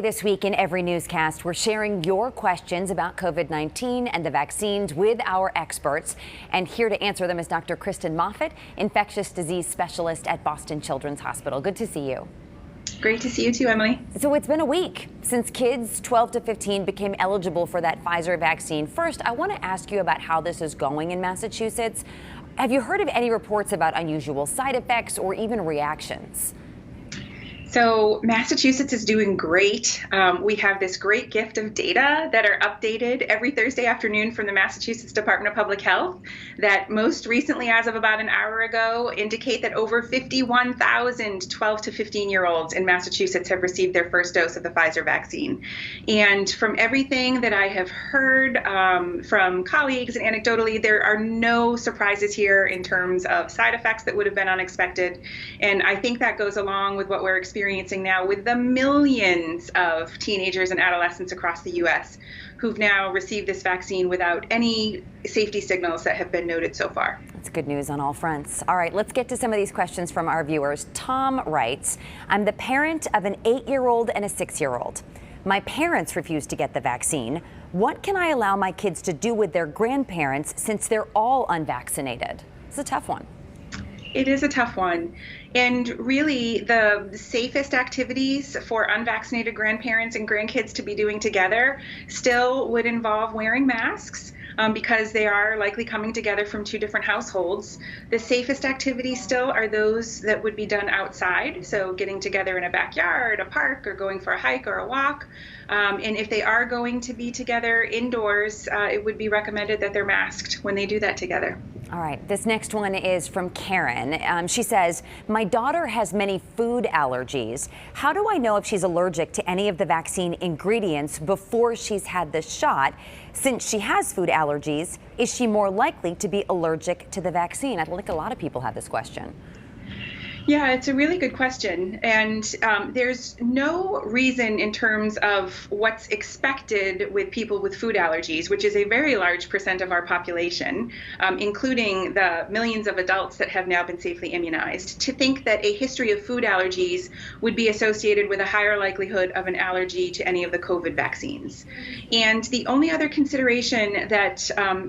This week in every newscast, we're sharing your questions about COVID-19 and the vaccines with our experts. And here to answer them is Dr. Kristen Moffitt, infectious disease specialist at Boston Children's Hospital. Good to see you. Great to see you too, Emily. So it's been a week since kids 12 to 15 became eligible for that Pfizer vaccine. First, I want to ask you about how this is going in Massachusetts. Have you heard of any reports about unusual side effects or even reactions? So Massachusetts is doing great. We have this great gift of data that are updated every Thursday afternoon from the Massachusetts Department of Public Health that most recently, as of about an hour ago, indicate that over 51,000 12 to 15-year-olds in Massachusetts have received their first dose of the Pfizer vaccine. And from everything that I have heard from colleagues and anecdotally, there are no surprises here in terms of side effects that would have been unexpected. And I think that goes along with what we're experiencing now with the millions of teenagers and adolescents across the U.S. who've now received this vaccine without any safety signals that have been noted so far. That's good news on all fronts. All right, let's get to some of these questions from our viewers. Tom writes, I'm the parent of an 8-year-old and a 6-year-old. My parents refused to get the vaccine. What can I allow my kids to do with their grandparents since they're all unvaccinated? It's a tough one. It is a tough one. And really, the safest activities for unvaccinated grandparents and grandkids to be doing together still would involve wearing masks because they are likely coming together from two different households. The safest activities still are those that would be done outside, so getting together in a backyard, a park, or going for a hike or a walk. And if they are going to be together indoors, it would be recommended that they're masked when they do that together. All right, this next one is from Karen. She says, my daughter has many food allergies. How do I know if she's allergic to any of the vaccine ingredients before she's had the shot? Since she has food allergies, is she more likely to be allergic to the vaccine? I think a lot of people have this question. Yeah, it's a really good question. And there's no reason in terms of what's expected with people with food allergies, which is a very large percent of our population, including the millions of adults that have now been safely immunized, to think that a history of food allergies would be associated with a higher likelihood of an allergy to any of the COVID vaccines. And the only other consideration that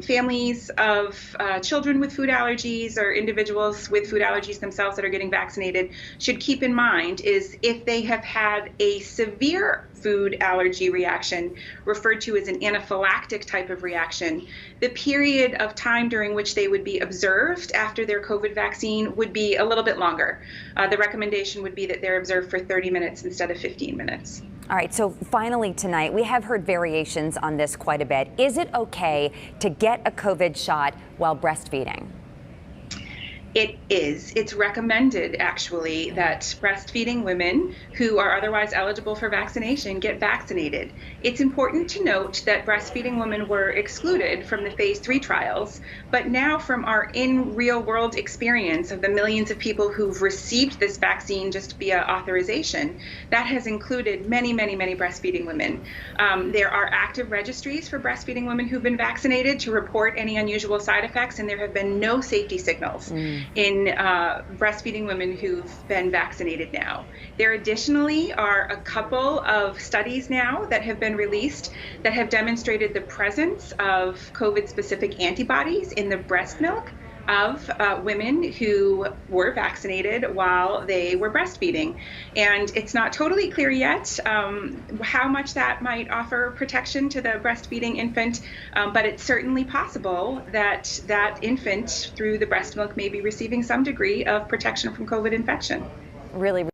families of children with food allergies or individuals with food allergies themselves that are getting vaccinated should keep in mind is if they have had a severe food allergy reaction, referred to as an anaphylactic type of reaction, the period of time during which they would be observed after their COVID vaccine would be a little bit longer. The recommendation would be that they're observed for 30 minutes instead of 15 minutes. All right, so finally tonight, we have heard variations on this quite a bit. Is it okay to get a COVID shot while breastfeeding? It is. It's recommended, actually, that breastfeeding women who are otherwise eligible for vaccination get vaccinated. It's important to note that breastfeeding women were excluded from the phase 3 trials, but now from our real-world experience of the millions of people who've received this vaccine just via authorization, that has included many, many, many breastfeeding women. There are active registries for breastfeeding women who've been vaccinated to report any unusual side effects, and there have been no safety signals in breastfeeding women who've been vaccinated now. There additionally are a couple of studies now that have been released that have demonstrated the presence of COVID-specific antibodies in the breast milk of women who were vaccinated while they were breastfeeding. And it's not totally clear yet how much that might offer protection to the breastfeeding infant, but it's certainly possible that that infant, through the breast milk, may be receiving some degree of protection from COVID infection. Really